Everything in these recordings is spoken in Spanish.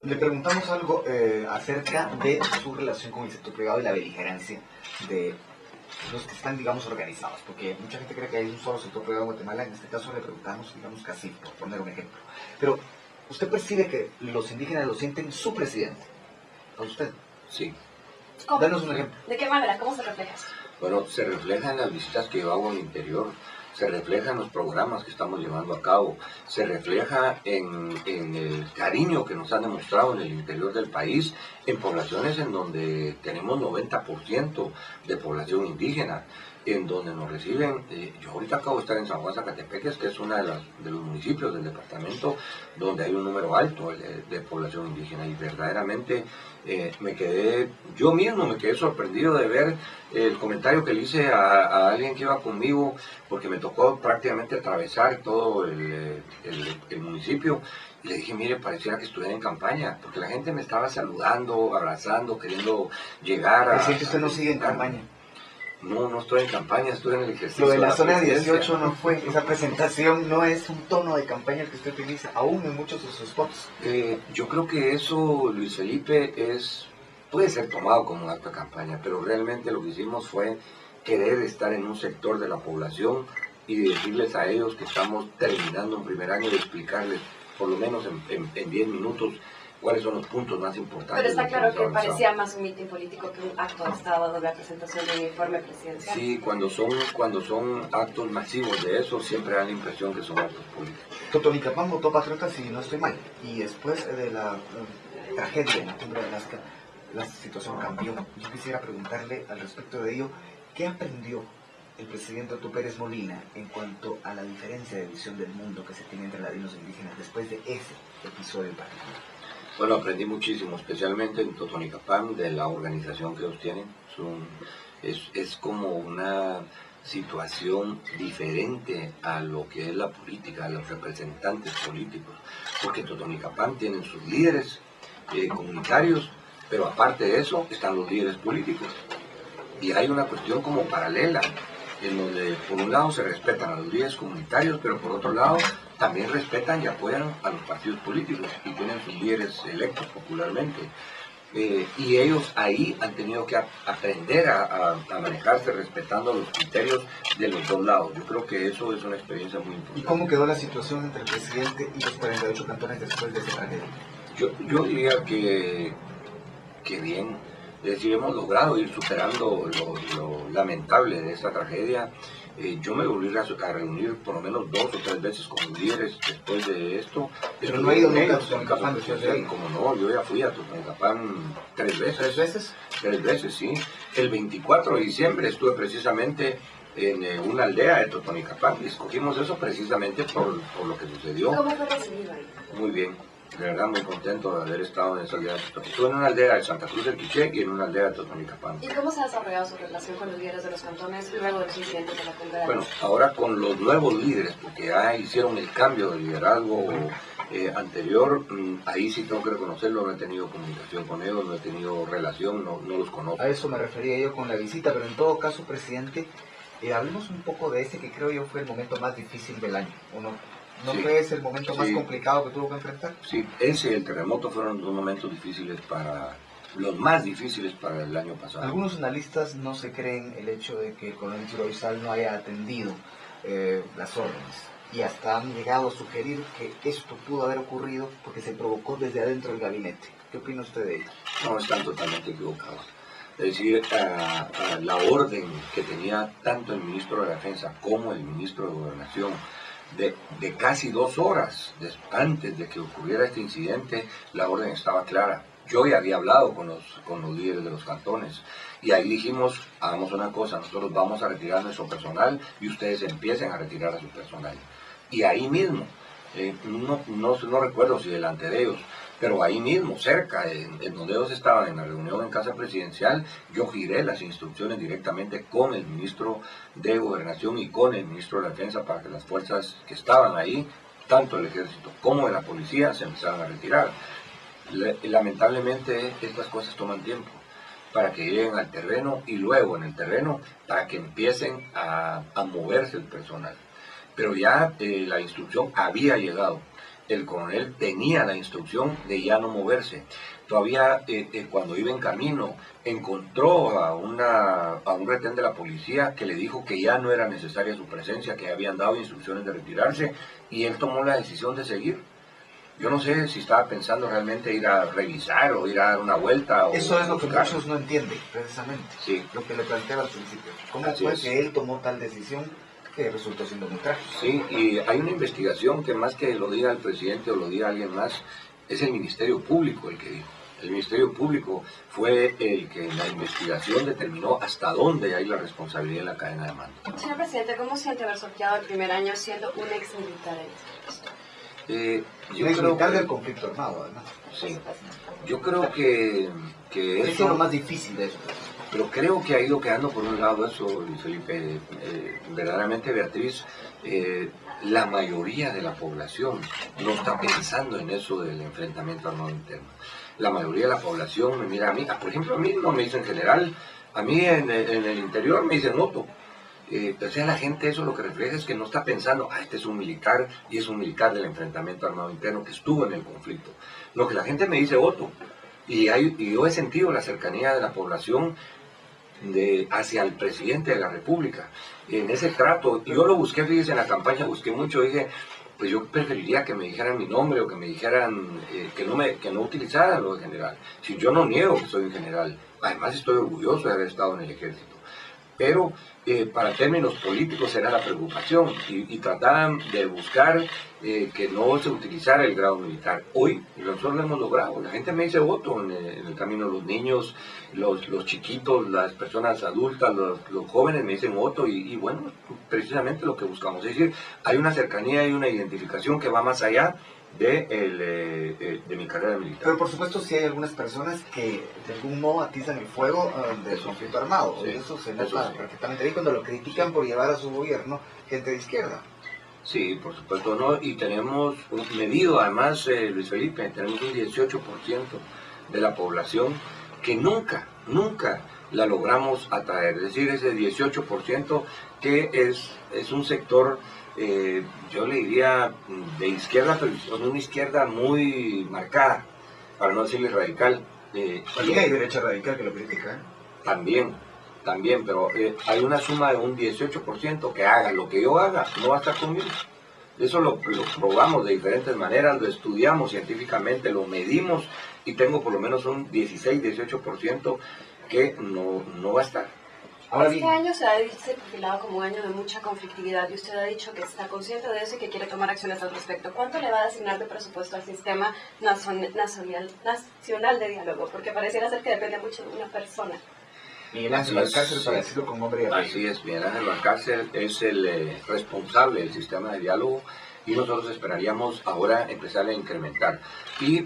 Le preguntamos algo acerca de su relación con el sector privado y la beligerancia de los que están, digamos, organizados, porque mucha gente cree que hay un solo sector privado en Guatemala. En este caso le preguntamos, digamos, casi por poner un ejemplo. Pero, ¿usted percibe que los indígenas lo sienten su presidente? ¿A usted? Sí. ¿Cómo? Danos un ejemplo. ¿De qué manera? ¿Cómo se refleja eso? Bueno, se refleja en las visitas que yo hago al interior, se refleja en los programas que estamos llevando a cabo, se refleja en el cariño que nos han demostrado en el interior del país, en poblaciones en donde tenemos 90% de población indígena, en donde nos reciben. Yo ahorita acabo de estar en San Juan Zacatepeques, que es uno de los municipios del departamento donde hay un número alto de población indígena, y verdaderamente yo mismo me quedé sorprendido de ver el comentario que le hice a alguien que iba conmigo, porque me tocó prácticamente atravesar todo el municipio. Y le dije, mire, pareciera que estuviera en campaña, porque la gente me estaba saludando, abrazando, queriendo llegar a... Presidente, usted no sigue en campaña. No, no estoy en campaña, estoy en el ejercicio. Lo de la zona 18 no fue, esa presentación no es un tono de campaña el que usted utiliza, aún en muchos de sus spots. Yo creo que eso, Luis Felipe, puede ser tomado como un acto de campaña, pero realmente lo que hicimos fue querer estar en un sector de la población y decirles a ellos que estamos terminando un primer año, de explicarles, por lo menos en 10 minutos, cuáles son los puntos más importantes. Pero está claro que parecía más un mitin político que un acto de Estado de la presentación de un informe presidencial. Sí, cuando son actos masivos de eso, siempre dan la impresión que son actos políticos. Totonicapán votó patriota, si no estoy mal, y después de la tragedia en la cumbre de Alaska, la situación cambió. Yo quisiera preguntarle al respecto de ello, ¿qué aprendió el presidente Otto Pérez Molina en cuanto a la diferencia de visión del mundo que se tiene entre ladinos e indígenas después de ese episodio en particular? Bueno, aprendí muchísimo, especialmente en Totonicapán, de la organización que ellos tienen. Es como una situación diferente a lo que es la política, a los representantes políticos, porque en Totonicapán tienen sus líderes comunitarios, pero aparte de eso están los líderes políticos. Y hay una cuestión como paralela, en donde por un lado se respetan a los líderes comunitarios, pero por otro lado también respetan y apoyan a los partidos políticos y tienen sus líderes electos popularmente. Y ellos ahí han tenido que aprender a manejarse respetando los criterios de los dos lados. Yo creo que eso es una experiencia muy importante. ¿Y cómo quedó la situación entre el presidente y los 48 cantones después de esa tragedia? Yo diría que bien. Es decir, hemos logrado ir superando lo lamentable de esta tragedia. Yo me volví a reunir por lo menos 2 o 3 veces con los líderes después de esto. Pero no ha ido nunca a Totonicapán. Como no, yo ya fui a Totonicapán 3 veces. ¿3 veces? 3 veces, sí. El 24 de diciembre estuve precisamente en una aldea de Totonicapán y escogimos eso precisamente por lo que sucedió. ¿Cómo fue recibido ahí? Muy bien. De verdad muy contento de haber estado en esa aldea. Estuve en una aldea de Santa Cruz del Quiché y en una aldea de Totonicapán. ¿Y cómo se ha desarrollado su relación con los líderes de los cantones luego de los incidentes de la cumbre de Bueno, Alaska? ahora con los nuevos líderes, porque ya hicieron el cambio de liderazgo anterior, ahí sí tengo que reconocerlo, no he tenido comunicación con ellos, no he tenido relación, no los conozco. A eso me refería yo con la visita, pero en todo caso, presidente, hablemos un poco de ese que creo yo fue el momento más difícil del año, ¿o no? ¿No Sí, fue ese el momento más complicado que tuvo que enfrentar? Sí, ese y el terremoto fueron 2 momentos difíciles los más difíciles para el año pasado. Algunos analistas no se creen el hecho de que el coronel Chiroizal no haya atendido las órdenes, y hasta han llegado a sugerir que esto pudo haber ocurrido porque se provocó desde adentro del gabinete. ¿Qué opina usted de ello? No, están totalmente equivocados. Es decir, la orden que tenía tanto el ministro de la Defensa como el ministro de Gobernación, de casi 2 horas antes de que ocurriera este incidente, la orden estaba clara. Yo ya había hablado con los líderes de los cantones y ahí dijimos, hagamos una cosa, nosotros vamos a retirar nuestro personal y ustedes empiecen a retirar a su personal. Y ahí mismo, no recuerdo si delante de ellos, pero ahí mismo, cerca, en donde ellos estaban en la reunión en Casa Presidencial, yo giré las instrucciones directamente con el ministro de Gobernación y con el ministro de la Defensa para que las fuerzas que estaban ahí, tanto el ejército como de la policía, se empezaran a retirar. Lamentablemente estas cosas toman tiempo para que lleguen al terreno y luego en el terreno para que empiecen a moverse el personal. Pero ya la instrucción había llegado. el coronel tenía la instrucción de ya no moverse. Todavía cuando iba en camino encontró a un retén de la policía que le dijo que ya no era necesaria su presencia, que habían dado instrucciones de retirarse, y él tomó la decisión de seguir. Yo no sé si estaba pensando realmente ir a revisar o ir a dar una vuelta. Eso es lo que buscar. muchos no entienden, precisamente. Sí. Lo que le planteaba al principio. ¿Cómo Así fue es. que él tomó tal decisión que resultó siendo muy trágico? Sí, y hay una investigación que más que lo diga el presidente o lo diga alguien más, es el Ministerio Público el que dijo. El Ministerio Público fue el que en la investigación determinó hasta dónde hay la responsabilidad en la cadena de mando. Señor presidente, ¿cómo siente haber sorteado el primer año siendo un ex militar en este puesto? Yo Es creo militar que, del conflicto armado, además. sí, yo creo que Eso es eso, lo más difícil de eso. pero creo que ha ido quedando por un lado eso, Luis Felipe. Verdaderamente, Beatriz, la mayoría de la población no está pensando en eso del enfrentamiento armado interno. La mayoría de la población me mira a mí, por ejemplo, a mí no me dicen general, a mí en el interior me dicen Otto. O sea, la gente eso lo que refleja es que no está pensando, este es un militar y es un militar del enfrentamiento armado interno que estuvo en el conflicto. Lo que la gente me dice Otto, y yo he sentido la cercanía de la población hacia el presidente de la República. En ese trato, yo lo busqué, fíjese, en la campaña busqué mucho, dije, pues yo preferiría que me dijeran mi nombre o que me dijeran que no utilizaran lo de general. Si yo no niego que soy un general, además estoy orgulloso de haber estado en el ejército. Pero para términos políticos era la preocupación y trataban de buscar que no se utilizara el grado militar. Hoy nosotros lo hemos logrado. La gente me dice voto en el camino, los niños, los chiquitos, las personas adultas, los jóvenes me dicen voto y bueno, precisamente lo que buscamos. Es decir, hay una cercanía y una identificación que va más allá de mi carrera militar. Pero por supuesto sí hay algunas personas que de algún modo atizan el fuego del conflicto armado. Sí, Eso se eso nota sí. perfectamente ahí cuando lo critican por llevar a su gobierno gente de izquierda. Sí, por supuesto, ¿no? Y tenemos medido, además, Luis Felipe, tenemos un 18% de la población que nunca la logramos atraer. Es decir, ese 18% que es un sector, yo le diría, de izquierda, pero es una izquierda muy marcada, para no decirle radical. También hay derecha radical que lo critica. También, pero hay una suma de un 18% que haga lo que yo haga, no va a estar conmigo. Eso lo probamos de diferentes maneras, lo estudiamos científicamente, lo medimos y tengo por lo menos un 16-18% que no va a estar. Ahora Este bien, año se ha perfilado como un año de mucha conflictividad y usted ha dicho que está consciente de eso y que quiere tomar acciones al respecto. ¿Cuánto le va a asignar de presupuesto al Sistema Nacional de Diálogo? Porque pareciera ser que depende mucho de una persona. Miguel Ángel Así es, Alcácer, para sí. decirlo con nombre y apellido. Así es, Miguel Ángel Alcácer es el responsable del sistema de diálogo y nosotros esperaríamos ahora empezar a incrementar. Y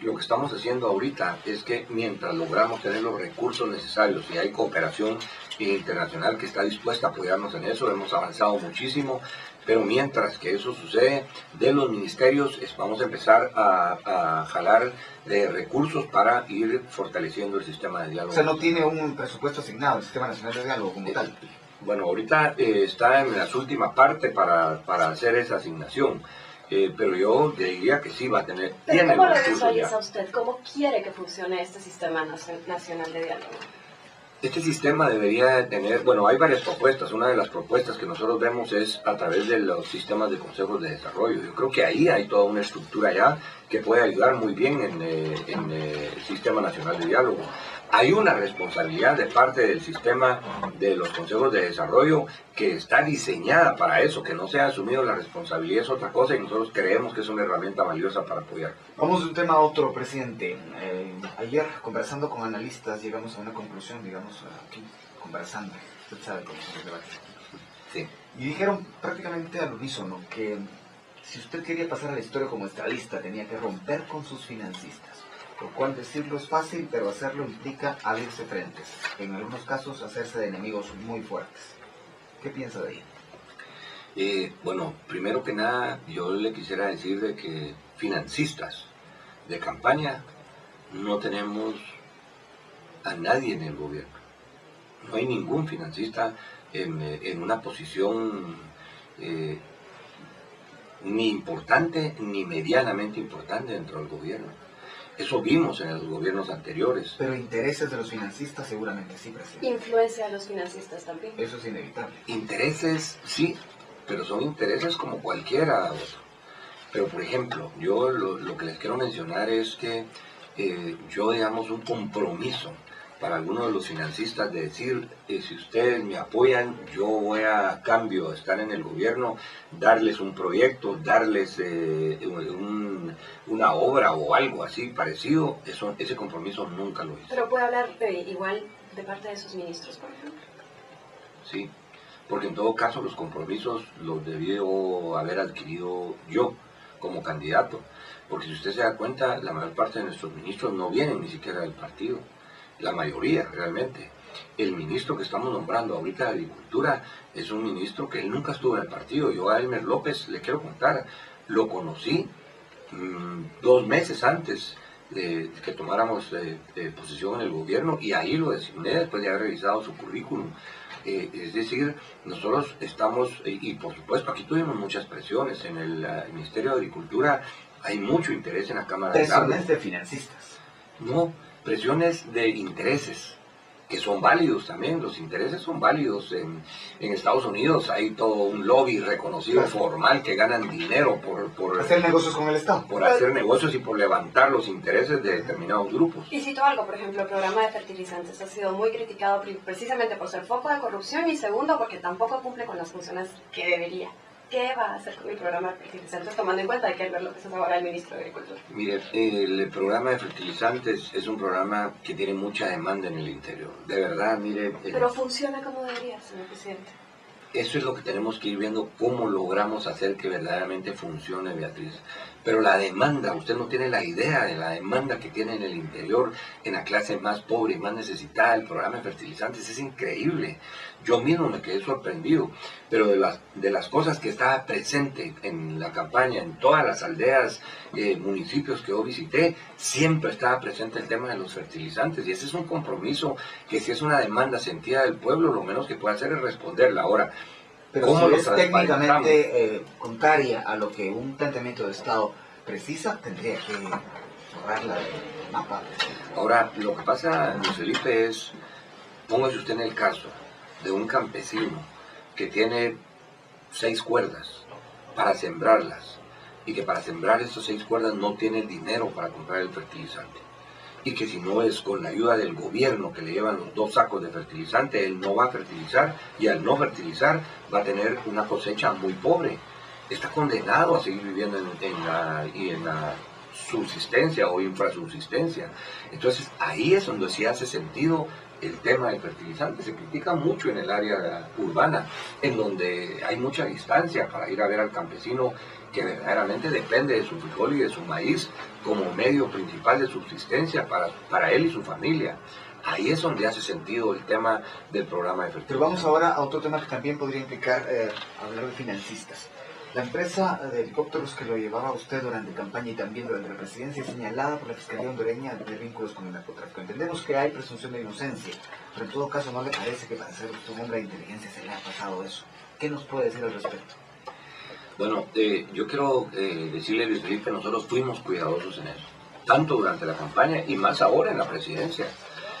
lo que estamos haciendo ahorita es que mientras logramos tener los recursos necesarios y hay cooperación internacional que está dispuesta a apoyarnos en eso, hemos avanzado muchísimo, pero mientras que eso sucede, de los ministerios vamos a empezar a jalar recursos para ir fortaleciendo el sistema de diálogo. O sea, no tiene un presupuesto asignado el Sistema Nacional de Diálogo como tal. Bueno, ahorita está en las últimas partes para hacer esa asignación, pero yo diría que sí va a tener. Pero Tiene ¿cómo los lo recursos ya. visualiza usted? ¿Cómo quiere que funcione este Sistema Nacional de Diálogo? Este sistema debería tener, bueno, hay varias propuestas. Una de las propuestas que nosotros vemos es a través de los sistemas de consejos de desarrollo. Yo creo que ahí hay toda una estructura ya que puede ayudar muy bien en el Sistema Nacional de Diálogo. Hay una responsabilidad de parte del sistema de los consejos de desarrollo que está diseñada para eso, que no se ha asumido la responsabilidad es otra cosa y nosotros creemos que es una herramienta valiosa para apoyar. Vamos de un tema a otro, presidente. Ayer, conversando con analistas, llegamos a una conclusión, digamos, aquí, conversando. Usted sabe cómo son los debates. Sí. Y dijeron prácticamente al unísono que si usted quería pasar a la historia como estadista, tenía que romper con sus financistas. Lo cual decirlo es fácil, pero hacerlo implica abrirse frentes. En algunos casos, hacerse de enemigos muy fuertes. ¿Qué piensa de ello? Bueno, primero que nada, yo le quisiera decir de que financistas de campaña no tenemos a nadie en el gobierno. No hay ningún financista en una posición ni importante ni medianamente importante dentro del gobierno. Eso vimos en los gobiernos anteriores. Pero intereses de los financistas seguramente sí, presidente. Influencia de los financistas también. Eso es inevitable. Intereses, sí, pero son intereses como cualquiera otro. Pero, por ejemplo, yo lo que les quiero mencionar es que yo, digamos, un compromiso para algunos de los financistas de decir, si ustedes me apoyan, yo voy a cambio de estar en el gobierno, darles un proyecto, darles una obra o algo así parecido, ese compromiso nunca lo hice. Pero puede hablar igual de parte de sus ministros, por ejemplo. Sí, porque en todo caso los compromisos los debió haber adquirido yo como candidato, porque si usted se da cuenta, la mayor parte de nuestros ministros no vienen ni siquiera del partido. La mayoría, realmente. El ministro que estamos nombrando ahorita de Agricultura es un ministro que él nunca estuvo en el partido. Yo a Elmer López, le quiero contar, lo conocí 2 meses antes de que tomáramos posición en el gobierno, y ahí lo designé después de haber revisado su currículum. Es decir, nosotros estamos, y por supuesto aquí tuvimos muchas presiones en el Ministerio de Agricultura, hay mucho interés en la Cámara de Presiones de financistas. No, presiones de intereses, que son válidos también. Los intereses son válidos. En Estados Unidos hay todo un lobby reconocido, formal, que ganan dinero por hacer negocios con el Estado. Por hacer negocios y por levantar los intereses de determinados grupos. Y cito algo, por ejemplo, el programa de fertilizantes ha sido muy criticado precisamente por ser foco de corrupción, y segundo, porque tampoco cumple con las funciones que debería. ¿Qué va a hacer con el programa de fertilizantes, tomando en cuenta que Elmer López es ahora el ministro de Agricultura? Mire, el programa de fertilizantes es un programa que tiene mucha demanda en el interior. De verdad, mire... Pero funciona como debería, señor presidente. Eso es lo que tenemos que ir viendo, cómo logramos hacer que verdaderamente funcione, Beatriz. Pero la demanda, usted no tiene la idea de la demanda que tiene en el interior, en la clase más pobre y más necesitada. El programa de fertilizantes es increíble. Yo mismo me quedé sorprendido, pero de las cosas que estaba presente en la campaña, en todas las aldeas, municipios que yo visité, siempre estaba presente el tema de los fertilizantes, y ese es un compromiso que, si es una demanda sentida del pueblo, lo menos que puede hacer es responderla. Ahora, pero ¿cómo si lo es técnicamente contraria a lo que un planteamiento de Estado precisa, tendría que borrarla del mapa. Ahora, lo que pasa, Luis Felipe, es, póngase usted en el caso de un campesino que tiene 6 cuerdas para sembrarlas, y que para sembrar esas 6 cuerdas no tiene dinero para comprar el fertilizante, y que si no es con la ayuda del gobierno que le llevan los 2 sacos de fertilizante, él no va a fertilizar, y al no fertilizar va a tener una cosecha muy pobre. Está condenado a seguir viviendo en la subsistencia o infrasubsistencia. Entonces ahí es donde sí hace sentido el tema del fertilizante. Se critica mucho en el área urbana, en donde hay mucha distancia para ir a ver al campesino que verdaderamente depende de su frijol y de su maíz como medio principal de subsistencia para él y su familia. Ahí es donde hace sentido el tema del programa de fertilizante. Pero vamos ahora a otro tema que también podría implicar hablar de financistas. La empresa de helicópteros que lo llevaba usted durante campaña y también durante la presidencia es señalada por la Fiscalía hondureña de vínculos con el narcotráfico. Entendemos que hay presunción de inocencia, pero en todo caso, ¿no le parece que para ser usted un hombre de inteligencia se le ha pasado eso? ¿Qué nos puede decir al respecto? Bueno, yo quiero decirle, Luis Felipe, que nosotros fuimos cuidadosos en eso, tanto durante la campaña y más ahora en la presidencia.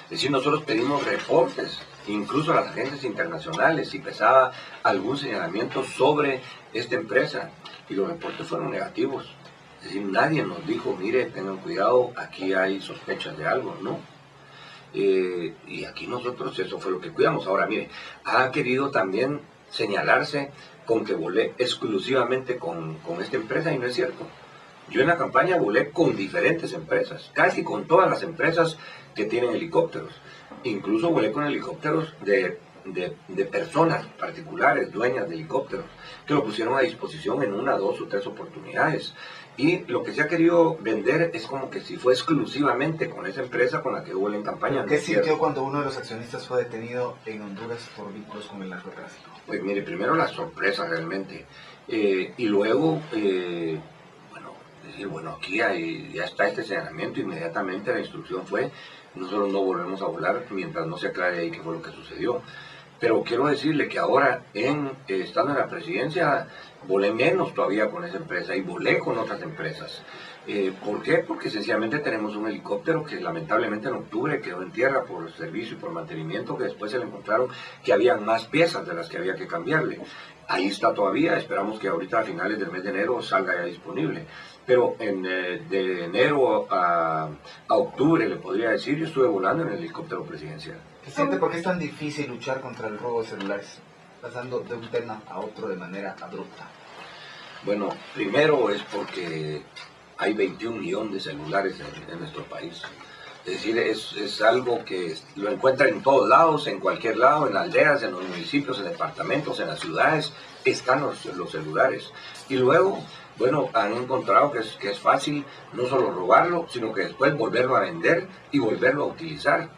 Es decir, nosotros pedimos reportes, incluso a las agencias internacionales, si pesaba algún señalamiento sobre esta empresa, y los reportes fueron negativos. Es decir, nadie nos dijo, mire, tengan cuidado, aquí hay sospechas de algo, ¿no? Y aquí nosotros eso fue lo que cuidamos. Ahora, mire, ha querido también señalarse con que volé exclusivamente con esta empresa, y no es cierto. Yo en la campaña volé con diferentes empresas, casi con todas las empresas que tienen helicópteros. Incluso volé con helicópteros de personas particulares, dueñas de helicópteros, que lo pusieron a disposición en 1, 2 o 3 oportunidades. Y lo que se ha querido vender es como que si fue exclusivamente con esa empresa con la que volé en campaña. ¿Qué sintió cuando uno de los accionistas fue detenido en Honduras por vínculos con el narcotráfico? Pues mire, primero la sorpresa realmente, y luego, decir, bueno, aquí ya está este señalamiento. Inmediatamente la instrucción fue, nosotros no volvemos a volar mientras no se aclare ahí qué fue lo que sucedió. Pero quiero decirle que ahora, estando en la presidencia, volé menos todavía con esa empresa y volé con otras empresas. ¿Por qué? Porque sencillamente tenemos un helicóptero que lamentablemente en octubre quedó en tierra por servicio y por mantenimiento, que después se le encontraron que habían más piezas de las que había que cambiarle. Ahí está todavía, esperamos que ahorita a finales del mes de enero salga ya disponible. Pero de enero a octubre, le podría decir, yo estuve volando en el helicóptero presidencial. Presidente, ¿por qué es tan difícil luchar contra el robo de celulares, pasando de un tema a otro de manera abrupta? Bueno, primero es porque hay 21 millones de celulares en nuestro país. Es decir, es algo que lo encuentra en todos lados, en cualquier lado, en aldeas, en los municipios, en departamentos, en las ciudades, están los celulares. Y luego, bueno, han encontrado que es fácil no solo robarlo, sino que después volverlo a vender y volverlo a utilizar.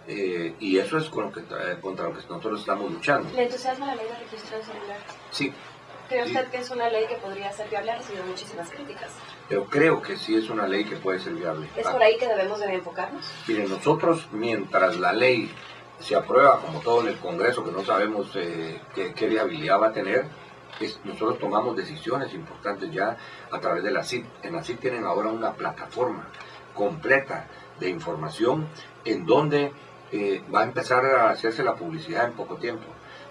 Y eso es contra lo que nosotros estamos luchando. ¿Le entusiasma la ley de registro de celulares? Sí. ¿Cree usted que es una ley que podría ser viable? Ha recibido muchísimas críticas. Pero creo que sí es una ley que puede ser viable. ¿Es por ahí que debemos de enfocarnos? Miren, nosotros, mientras la ley se aprueba, como todo en el Congreso, que no sabemos qué viabilidad va a tener, nosotros tomamos decisiones importantes ya a través de la CIT. En la CIT tienen ahora una plataforma completa de información en donde va a empezar a hacerse la publicidad en poco tiempo,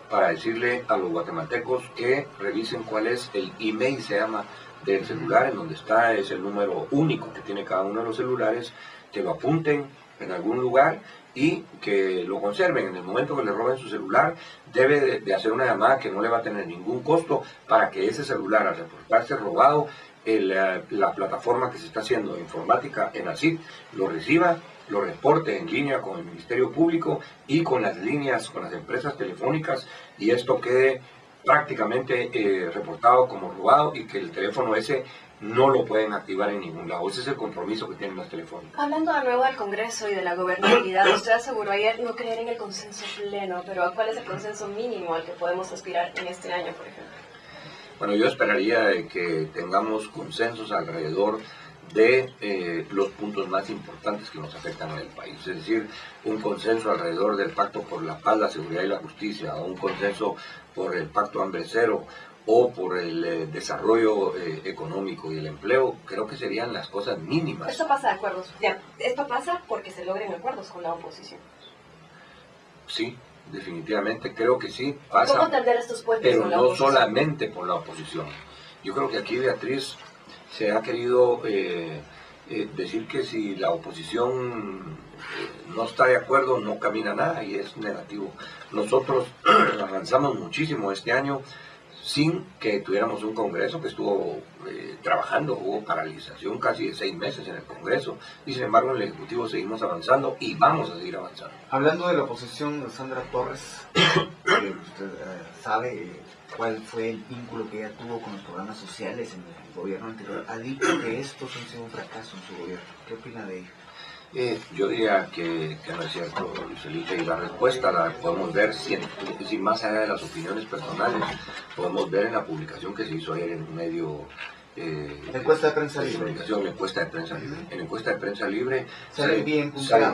para decirle a los guatemaltecos que revisen cuál es el email, se llama, del celular, en donde está, es el número único que tiene cada uno de los celulares, que lo apunten en algún lugar y que lo conserven. En el momento que le roben su celular, debe de hacer una llamada que no le va a tener ningún costo, para que ese celular, al reportarse robado, la plataforma que se está haciendo informática en ACID lo reciba, lo reporte en línea con el Ministerio Público y con las líneas, con las empresas telefónicas, y esto quede prácticamente reportado como robado, y que el teléfono ese no lo pueden activar en ningún lado. Ese es el compromiso que tienen las telefónicas. Hablando de nuevo del Congreso y de la gobernabilidad, usted aseguró ayer no creer en el consenso pleno, pero ¿cuál es el consenso mínimo al que podemos aspirar en este año, por ejemplo? Bueno, yo esperaría que tengamos consensos alrededor de los puntos más importantes que nos afectan en el país. Es decir, un consenso alrededor del Pacto por la Paz, la Seguridad y la Justicia, o un consenso por el Pacto Hambre Cero, o por el desarrollo económico y el empleo. Creo que serían las cosas mínimas. Esto pasa de acuerdos. Esto pasa porque se logren acuerdos con la oposición. Sí, definitivamente, creo que sí pasa. ¿Cómo tender estos puentes pero con la no oposición? solamente por la oposición. Yo creo que aquí, Beatriz, se ha querido decir que si la oposición no está de acuerdo, no camina nada, y es negativo. Nosotros avanzamos muchísimo este año sin que tuviéramos un Congreso que estuvo trabajando. Hubo paralización casi de 6 meses en el Congreso, y sin embargo en el Ejecutivo seguimos avanzando y vamos a seguir avanzando. Hablando de la oposición, Sandra Torres, usted sabe cuál fue el vínculo que ella tuvo con los programas sociales en el gobierno anterior. Ha dicho que estos han sido un fracaso en su gobierno. ¿Qué opina de ello? Yo diría que no es cierto, Lucelita, y la respuesta la podemos ver sin más allá de las opiniones personales. Podemos ver en la publicación que se hizo ayer en un medio La encuesta de prensa libre. la encuesta de prensa libre. En la encuesta de prensa libre sale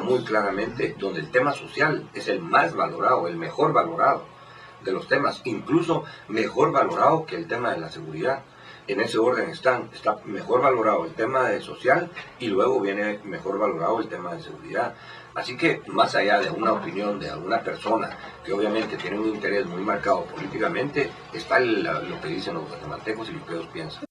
muy claramente donde el tema social es el más valorado, el mejor valorado de los temas, incluso mejor valorado que el tema de la seguridad. En ese orden está mejor valorado el tema de social, y luego viene mejor valorado el tema de seguridad. Así que, más allá de una opinión de alguna persona que obviamente tiene un interés muy marcado políticamente, está lo que dicen los guatemaltecos y lo que ellos piensan.